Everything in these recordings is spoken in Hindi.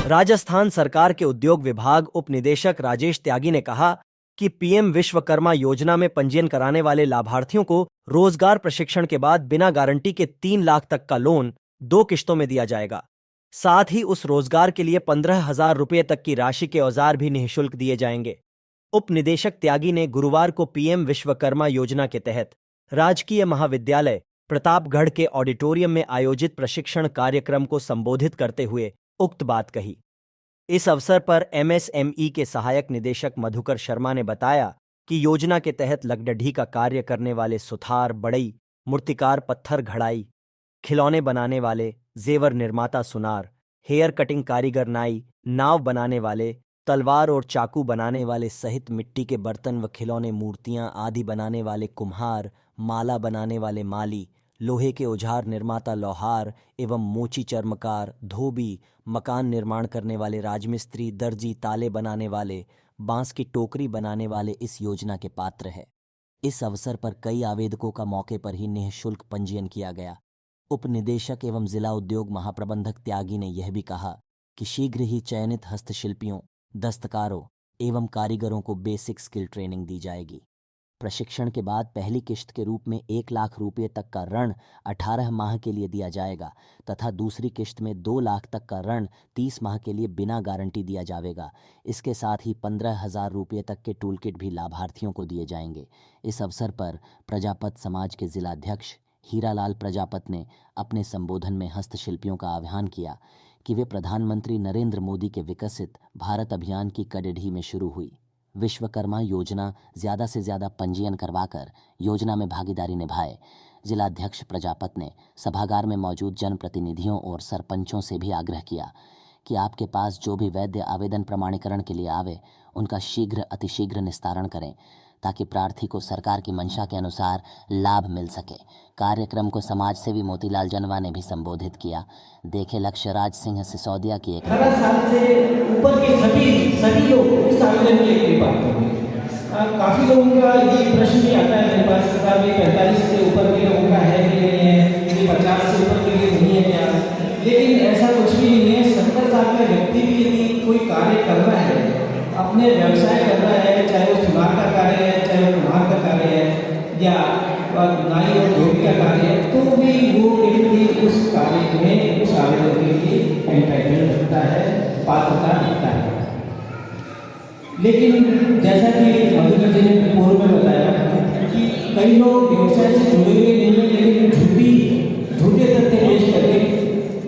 राजस्थान सरकार के उद्योग विभाग उप निदेशक राजेश त्यागी ने कहा कि पीएम विश्वकर्मा योजना में पंजीयन कराने वाले लाभार्थियों को रोजगार प्रशिक्षण के बाद बिना गारंटी के 3 लाख तक का लोन 2 किश्तों में दिया जाएगा। साथ ही उस रोजगार के लिए 15,000 रुपये तक की राशि के औजार भी निःशुल्क दिए जाएंगे। उप निदेशक त्यागी ने गुरुवार को पीएम विश्वकर्मा योजना के तहत राजकीय महाविद्यालय प्रतापगढ़ के ऑडिटोरियम में आयोजित प्रशिक्षण कार्यक्रम को संबोधित करते हुए उक्त बात कही। इस अवसर पर एमएसएमई के सहायक निदेशक मधुकर शर्मा ने बताया कि योजना के तहत लकड़ढी का कार्य करने वाले सुथार, बढ़ई, मूर्तिकार, पत्थर घड़ाई, खिलौने बनाने वाले, जेवर निर्माता सुनार, हेयर कटिंग कारीगर नाई, नाव बनाने वाले, तलवार और चाकू बनाने वाले सहित मिट्टी के बर्तन व खिलौने मूर्तियां आदि बनाने वाले कुम्हार, माला बनाने वाले माली, लोहे के औजार निर्माता लोहार एवं मोची चर्मकार, धोबी, मकान निर्माण करने वाले राजमिस्त्री, दर्जी, ताले बनाने वाले, बांस की टोकरी बनाने वाले इस योजना के पात्र है। इस अवसर पर कई आवेदकों का मौके पर ही निःशुल्क पंजीयन किया गया। उप निदेशक एवं जिला उद्योग महाप्रबंधक त्यागी ने यह भी कहा कि शीघ्र ही चयनित हस्तशिल्पियों, दस्तकारों एवं कारीगरों को बेसिक स्किल ट्रेनिंग दी जाएगी। प्रशिक्षण के बाद पहली किश्त के रूप में 1 लाख रुपये तक का ऋण 18 माह के लिए दिया जाएगा तथा दूसरी किश्त में 2 लाख तक का ऋण 30 माह के लिए बिना गारंटी दिया जाएगा। इसके साथ ही 15,000 रुपये तक के टूल किट भी लाभार्थियों को दिए जाएंगे। इस अवसर पर प्रजापत समाज के जिलाध्यक्ष हीरालाल प्रजापत ने अपने संबोधन में हस्तशिल्पियों का आह्वान किया कि वे प्रधानमंत्री नरेंद्र मोदी के विकसित भारत अभियान की कड़िढ़ी में शुरू हुई विश्वकर्मा योजना ज़्यादा से ज़्यादा पंजीयन करवाकर योजना में भागीदारी निभाए। जिलाध्यक्ष प्रजापत ने सभागार में मौजूद जनप्रतिनिधियों और सरपंचों से भी आग्रह किया कि आपके पास जो भी वैध आवेदन प्रमाणीकरण के लिए आवे उनका शीघ्र अतिशीघ्र निस्तारण करें ताकि प्रार्थी को सरकार की मंशा के अनुसार लाभ मिल सके। कार्यक्रम को समाज सेवी मोतीलाल जनवा ने भी संबोधित किया। देखे लक्ष्य राज सिंह सिसोदिया की 18 साल से ऊपर के सभी लोग इस आवेदन के लिए पात्र होंगे। काफ़ी लोगों का ये प्रश्न भी आता है मेरे पास कि साहब ये 45 से ऊपर के लोगों का है कि नहीं है, ये 50 से ऊपर के लिए नहीं है क्या? लेकिन ऐसा कुछ भी नहीं है। 70 साल का व्यक्ति भी यदि कोई कार्य कर रहा है, अपने व्यवसाय कर रहा है, चाहे वो सुनार का कार्य है, चाहे वो कुम्हार का कार्य है या नाई और धोबी का कार्य है, तो भी वो व्यक्ति उस कार्य में उस आवेदन के लिए एंटाइटल रखता है, पात्रता रखता है। लेकिन जैसा कि मधुकर जी ने पूर्व में बताया कि कई लोग व्यवसाय से जुड़े हुए नहीं हैं, लेकिन झूठे तथ्य पेश करके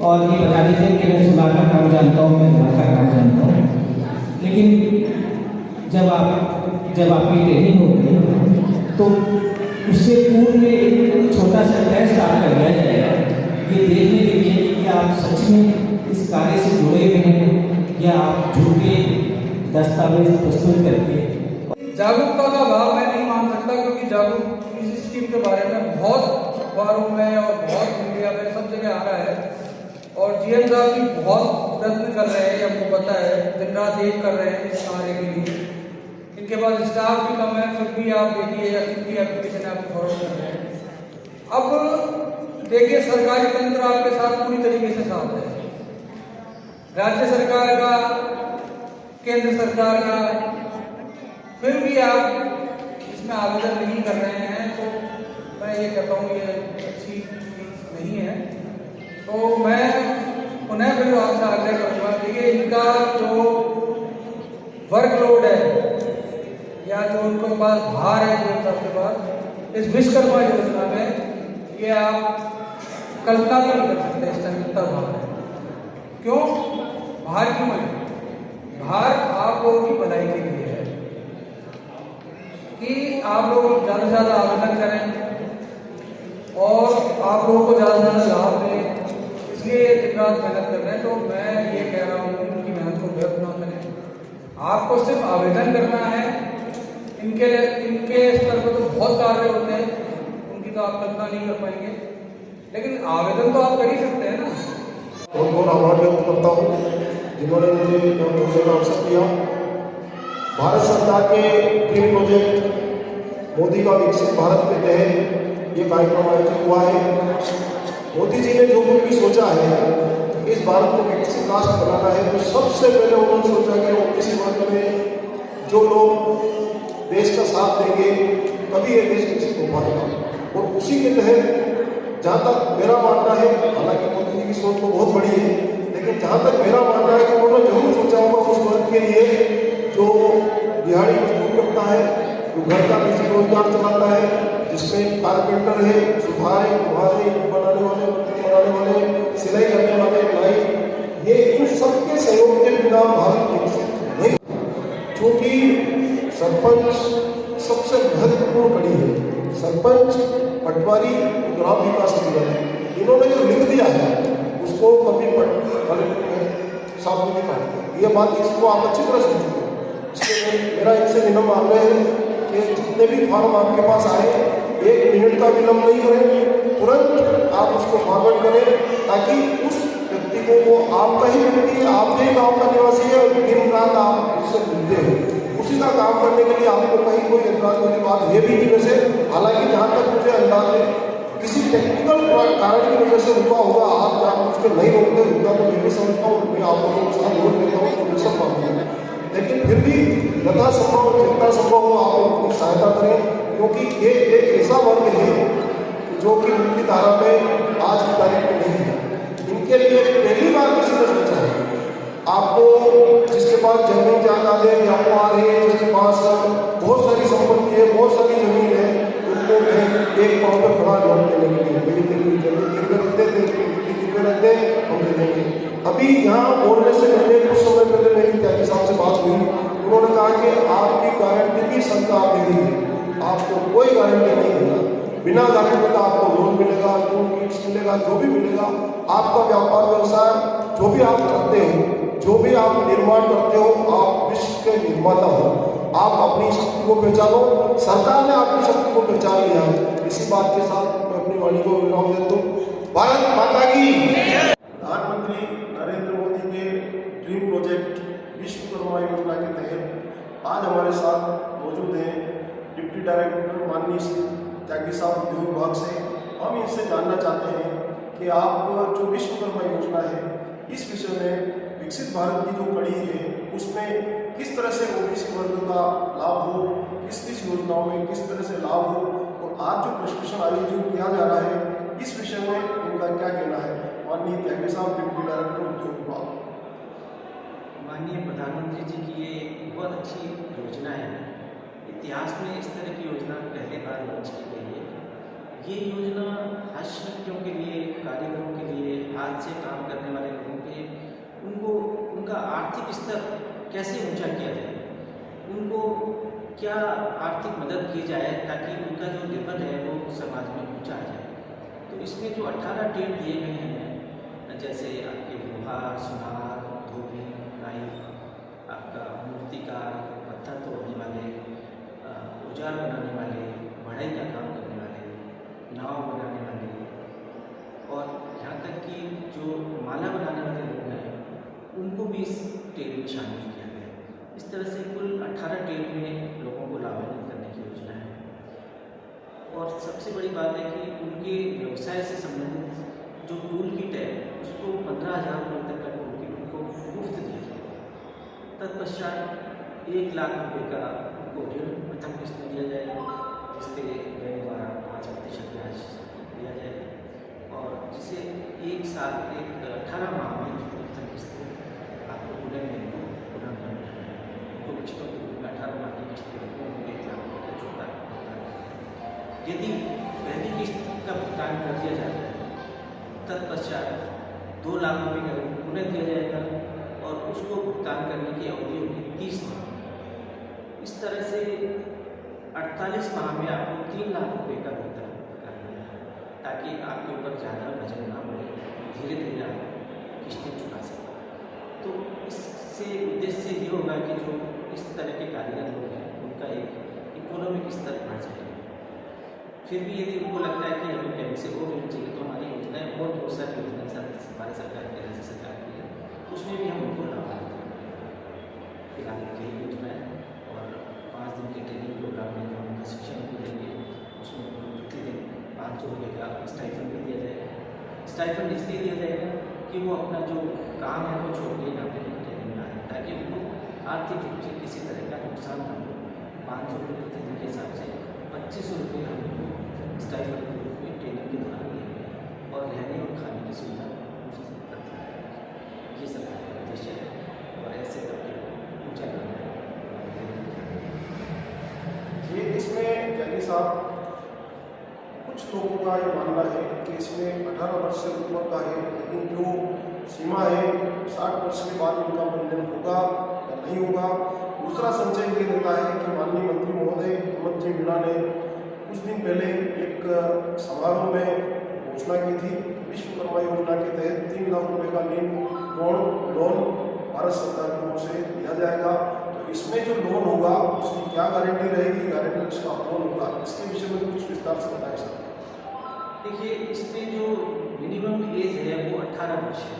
और ये बता देते हैं कि मैं सुनार का काम जानता हूँ, मैं धोबी का काम जानता हूँ। लेकिन जब आपकी ट्रेनिंग होगी तो उससे पूर्व में एक छोटा सा टेस्ट आपका लिया जाएगा, ये देखने के लिए कि आप सच में इस कार्य से जुड़े हुए हैं या आप झूठे दस्तावेज प्रस्तुत करके। जागरूकता का भाव मैं नहीं मान सकता, क्योंकि जागरूक इस स्कीम के बारे में बहुत अखबारों में और बहुत मीडिया में सब जगह आ रहा है और जीएम साहब भी बहुत प्रयत्न कर रहे हैं, हमको पता है, दिन रात एक कर रहे हैं इस कार्य के लिए। इनके पास स्टाफ भी कम है, फिर भी आप देखिए या कितनी एप्लीकेशन आप फॉरवर्ड कर रहे हैं। अब देखिए सरकारी तंत्र आपके साथ पूरी तरीके से साथ है, राज्य सरकार का, केंद्र सरकार का, फिर भी आप इसमें आवेदन नहीं कर रहे हैं तो मैं ये कहता हूँ ये अच्छी चीज़ नहीं है। तो मैं पुनः फिर आपसे आग्रह करूँगा, देखिए इनका जो वर्कलोड है या जो उनके पास भार है जो सबके पास इस विश्वकर्मा योजना में, ये आप कल्पना भी नहीं कर सकते इस टाइम इतना भार है। क्यों भार क्यों है? भार आप लोगों की भलाई के लिए है कि आप लोग ज़्यादा से ज़्यादा आवेदन करें और आप लोगों को ज़्यादा से ज़्यादा लाभ मिले, इसलिए दिन रात मेहनत कर रहे हैं। तो मैं ये कह रहा हूँ उनकी मेहनत को व्यर्थ ना करें, आपको सिर्फ आवेदन करना है। इनके स्तर पर तो बहुत कार्य होते हैं, उनकी तो आप कल्पना नहीं कर पाएंगे, लेकिन आवेदन तो आप कर ही सकते हैं ना। बहुत बहुत आभार व्यक्त करता हूँ जिन्होंने मुझे बोलने का अवसर दिया। भारत सरकार के ड्रीम प्रोजेक्ट मोदी का विकसित भारत के तहत ये कार्यक्रम आयोजित हुआ है। मोदी जी ने जो कुछ भी सोचा है इस भारत को विकसित राष्ट्र बनाना है तो सबसे पहले उन्होंने सोचा कि ओबीसी वर्ग में जो लोग देश का साथ देंगे तभी ये देश विकसित हो पाएगा। और उसी के तहत जहाँ तक मेरा मानना है, हालांकि मोदी जी की सोच तो बहुत बड़ी है, लेकिन जहाँ तक मेरा मानना है कि उन्होंने जरूर सोचा होगा उस वर्ग के लिए जो दिहाड़ी मजदूर करता है, जो घर का निजी रोजगार चलाता है, जिसमें कारपेंटर है, सुधार है, कुम्हार है, बनाने वाले, सिलाई करने वाले, नाई, ये इन सबके सहयोग के बिना भारत विकसित नहीं। क्योंकि सरपंच सबसे महत्वपूर्ण कड़ी है। सरपंच, पटवारी, ग्राम विकास अधिकारी, इन्होंने जो लिख दिया है उसको कभी कलेक्टर में साफ नहीं काटते। ये बात इसको आप अच्छी तरह समझते हो। इसलिए मेरा इनसे विनम्र आग्रह है कि जितने भी फॉर्म आपके पास आए 1 मिनट का विलम्ब नहीं करें, तुरंत आप उसको फॉरवर्ड करें ताकि उस व्यक्ति को, वो आपका ही व्यक्ति है, आपके गाँव का निवासी है, दिन रात आप उससे मिलते हैं, उसी का काम करने के लिए आपको कहीं कोई एतराज वाली बात है भी नहीं। वैसे हालांकि जहाँ तक मुझे अंदाज है किसी टेक्निकल कारण की वजह से रुका होगा, आप जानबूझ के नहीं रोकते, रुकता तो मैं भी समझता हूँ, मैं आप लोगों के साथ रोक देता हूँ, तो ये सब मामले हैं। लेकिन फिर भी यथासंभव जितना संभव हो आप उनकी सहायता करें, क्योंकि ये एक ऐसा वर्ग है जो कि मुख्य धारा में आज की तारीख में नहीं है। इनके लिए पहली बार किसी ने सोचा है। आपको जिसके पास जमीन जायदाद है, व्यापार है, जिसके पास बहुत सारी संपत्ति है, बहुत सारी जमीन है, उनको एक पाँव पर खड़ा नोट देने के लिए मेरी तेरी जमीन गिरवे रख दे, गिरवे रख दे, हम दे देंगे। अभी यहाँ बोलने से पहले कुछ समय पहले मेरी त्यागी साहब से बात हुई, उन्होंने कहा कि आपकी गारंटी भी सरकार दे रही है, आपको कोई गारंटी नहीं देना, बिना गारंटी का आपको लोन मिलेगा, लोन किट्स मिलेगा, जो भी मिलेगा, आपका व्यापार व्यवसाय जो भी आप करते हो, जो भी आप निर्माण करते हो, आप विश्व के निर्माता हो, आप अपनी शक्ति को पहचानो। सरकार ने आपकी शक्ति को पहचान लिया है। इसी बात के साथ मैं अपनी वाणी को विराम देता हूँ। भारत माता की। प्रधानमंत्री नरेंद्र मोदी के ड्रीम प्रोजेक्ट विश्वकर्मा योजना के तहत आज हमारे साथ मौजूद हैं डिप्टी डायरेक्टर माननीय त्यागी साहब उद्योग विभाग से। हम इनसे जानना चाहते हैं कि आप जो विश्वकर्मा योजना है इस विषय में विकसित भारत की जो कड़ी है उसमें किस तरह से ओबीसी वर्ग का लाभ हो, किस किस योजनाओं में किस तरह से लाभ हो, और आज जो प्रशिक्षण आयोजित किया जा रहा है इस विषय में इनका क्या कहना है। माननीय त्यागी साहब डिप्टी डायरेक्टर उद्योग विभाग। माननीय प्रधानमंत्री जी की ये बहुत अच्छी योजना है। इतिहास में इस तरह की योजना पहले बार लॉन्च की गई है। ये योजना हस्तशिल्पियों के लिए, कारीगरों के लिए, हाथ से काम करने वाले लोगों के, उनको उनका आर्थिक स्तर कैसे ऊंचा किया जाए, उनको क्या आर्थिक मदद की जाए ताकि उनका जो लेवल है वो समाज में ऊंचा आ जाए। तो इसमें जो 18 ट्रेड दिए गए हैं, जैसे आपके लोहार, सुनार, धोबी, नाई, आपका मूर्तिकार, पत्थर तोड़ने वाले, औजार बनाने वाले, बढ़ई का काम करने वाले, नाव बनाने वाले, और यहाँ तक कि जो माला बनाने वाले लोग हैं उनको भी इस ट्रेड में शामिल किया गया है। इस तरह से कुल 18 ट्रेड में लोगों को लाभान्वित करने की योजना है। और सबसे बड़ी बात है कि उनके व्यवसाय से संबंधित जो टूल किट है उसको 15,000 रुपये तक का टूल किट उनको मुफ्त दिया जाएगा। तत्पश्चात 1 लाख रुपये का उनको ऋण प्रथम किस्त में दिया जाएगा, जिसके बैंक द्वारा 5% ब्याज दिया जाएगा, और जिसे 1 साल 18 माह में प्रथम किस्त आपको पूरे में पुनः करना है। उनको किस्तों के रूप में 18 माह की किस्त के रूप में उनको 1 लाख रुपये का छोटा भुगतान करना है। यदि पहली किस्त का भुगतान कर दिया जाता है तत्पश्चात 2 लाख रुपये का ऋण पुनः दिया जाएगा और उसको भुगतान करने की अवधि होगी 30 माह। इस तरह से 48 माह में आपको 3 लाख रुपये का भुगतान करना है, ताकि आपके ऊपर ज़्यादा वजन ना बढ़े, धीरे धीरे आप किस्तें चुका सकें। तो इससे उद्देश्य ये होगा कि जो इस तरह के कारीगर लोग हैं उनका एक इकोनॉमिक स्तर बढ़ जाएगा। फिर भी यदि उनको लगता है कि हमें बैंक से और ऋण चाहिए तो हमारी योजनाएँ और बहुत सारी योजनाएँ भारत सरकार की, राज्य सरकार की है, उसमें भी हम उनको लाभान्वित करेंगे। फिलहाल यही योजना है और 5 दिन के ट्रेनिंग प्रोग्राम में जो हम प्रशिक्षण को देंगे उसमें प्रतिदिन 500 रुपये का स्टाइफंड भी दिया जाएगा। स्टाइफंड इसलिए दिया जाएगा कि कि वो अपना जो काम है वो छोड़ के यहाँ पे ट्रेनिंग में आए, ताकि उनको आर्थिक रूप से किसी तरह का नुकसान ना हो। 500 रुपये प्रतिदिन के हिसाब से 2500 रुपये हम लोग स्टाइपेंड के रूप में ट्रेनिंग के दौरान देंगे और रहने और खाने की सुविधा मुफ्त करती है। ये सरकार का उद्देश्य है और ऐसे तबके को ऊँचा करना है। ये इसमें त्यागी साहब, कुछ लोगों का ये मानना है कि इसमें 18 वर्ष से ऊपर का है, लेकिन जो सीमा है 60 वर्ष के बाद इनका पंजीयन होगा या नहीं होगा। दूसरा संशय ये रहता है कि माननीय मंत्री महोदय हेमंत जी मीणा ने कुछ दिन पहले एक समारोह में घोषणा की थी, विश्वकर्मा योजना के तहत 3 लाख रुपये का लोन भारत सरकार की ओर से दिया जाएगा। तो इसमें जो लोन होगा उसकी क्या गारंटी रहेगी, गारंटी उसका लोन होगा, इसके विषय में कुछ विस्तार से बताएं सर। देखिए, इसमें जो मिनिमम एज है वो 18 वर्ष है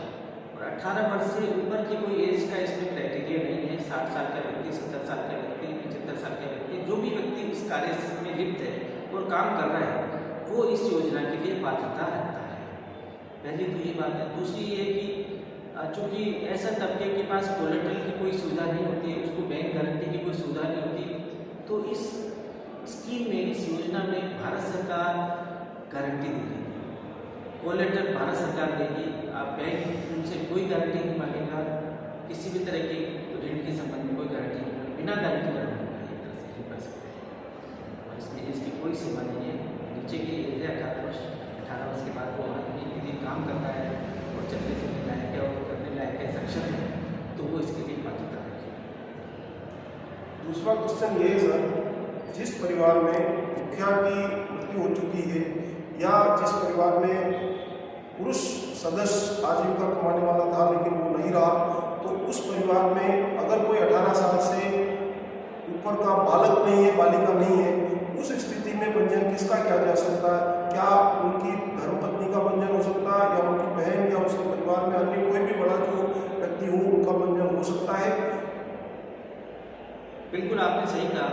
और 18 वर्ष से ऊपर की कोई एज का इसमें क्राइटेरिया नहीं है। 60 साल का व्यक्ति, 70 साल का व्यक्ति, 75 साल का व्यक्ति, जो भी व्यक्ति इस कार्य में लिप्त है और काम कर रहा है वो इस योजना के लिए पात्रता रखता है। पहली तो ये बात है। दूसरी ये कि चूँकि ऐसा तबके के पास कोलेटरल की कोई सुविधा नहीं होती है, उसको बैंक गारंटी की कोई सुविधा नहीं होती, तो इस स्कीम में, इस योजना में भारत सरकार गारंटी दे रही है। कोलेटरल भारत सरकार देगी, आप बैंक उनसे कोई गारंटी नहीं मांगेगा, किसी भी तरह की ऋण के संबंध में कोई गारंटी नहीं मांगेगा, बिना गारंटी का ऋण कर सकते हैं। और इसमें इसकी कोई सीमा नहीं है। नीचे की एज है 18 वर्ष। 18 वर्ष के बाद वो आदमी यदि काम करता है और चलने फिरने लायक है और करने लायक है, सक्षम है, तो वो इसके लिए पात्रता रखेगा। दूसरा क्वेश्चन ये है सर, जिस परिवार में मुखिया की मृत्यु हो चुकी है या जिस परिवार में पुरुष सदस्य आजीविका कमाने वाला था लेकिन वो नहीं रहा, तो उस परिवार में अगर कोई 18 साल से ऊपर का बालक नहीं है, बालिका नहीं है, उस स्थिति में पंजीयन किसका किया जा सकता है? क्या उनकी धर्मपत्नी का पंजीयन हो सकता है या उनकी बहन या उसके परिवार में अन्य कोई भी बड़ा जो व्यक्ति हो उनका पंजीयन हो सकता है? बिल्कुल आपने सही कहा।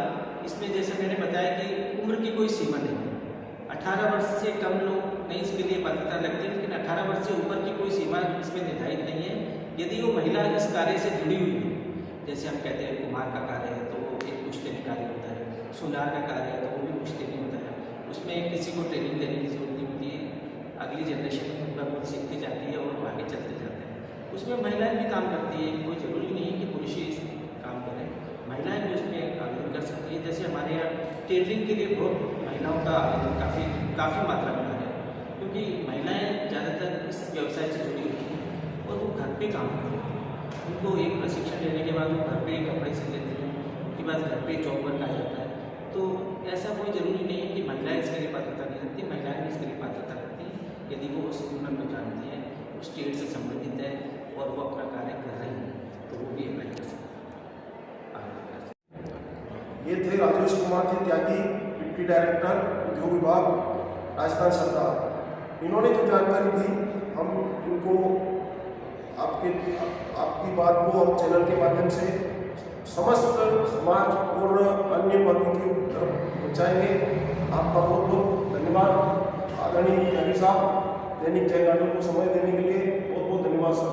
इसमें जैसे मैंने बताया कि उम्र की कोई सीमा नहीं है। 18 वर्ष से कम लोग नहीं इसके लिए पात्रता रखते, लेकिन 18 वर्ष से ऊपर की कोई सीमा इसमें निर्धारित नहीं है। यदि वो महिला इस कार्य से जुड़ी हुई है, जैसे हम कहते हैं कुम्हार का कार्य है तो वो एक पुश्तैनी कार्य होता है, सुनार का कार्य है तो वो भी पुश्तैनी होता है, उसमें किसी को ट्रेनिंग देने की जरूरत नहीं होती है, अगली जनरेशन उनका खुद सीखती जाती है और आगे चलते जाते हैं। उसमें महिलाएं भी काम करती है, कोई ज़रूरी नहीं है कि पुरुष ही इस काम करें, महिलाएं भी उसमें आवेदन कर सकती है। जैसे हमारे यहाँ टेलरिंग के लिए बहुत महिलाओं का आवेदन काफ़ी मात्रा में आ रहा है, क्योंकि महिलाएं ज़्यादातर इस व्यवसाय से जुड़ी होती हैं और वो घर पे काम करती हैं। उनको एक प्रशिक्षण लेने के बाद वो घर पे कपड़े सिल लेते हैं, उसके बाद घर पे जॉब वर्क आ जाता है। तो ऐसा कोई ज़रूरी नहीं है कि महिलाएं इसके लिए पात्रता नहीं रखती, महिलाएं भी इसके लिए पात्रता रखती हैं यदि वो उस हुनर को जानती हैं, उस स्टेट से संबंधित है और वो अपना कार्य कर रही हैं, तो वो भी अप्लाई कर सकते हैं। ये थे राजेश कुमार जी त्यागी, डिप्टी डायरेक्टर उद्योग विभाग, राजस्थान सरकार। इन्होंने जो जानकारी दी, हम इनको आपकी बात को हम चैनल के माध्यम से समस्त समाज और अन्य वर्ग की तरफ पहुँचाएंगे। आपका बहुत बहुत धन्यवाद आदरणीय त्यागी साहब, दैनिक जयगार्डन को समय देने के लिए बहुत बहुत धन्यवाद सर।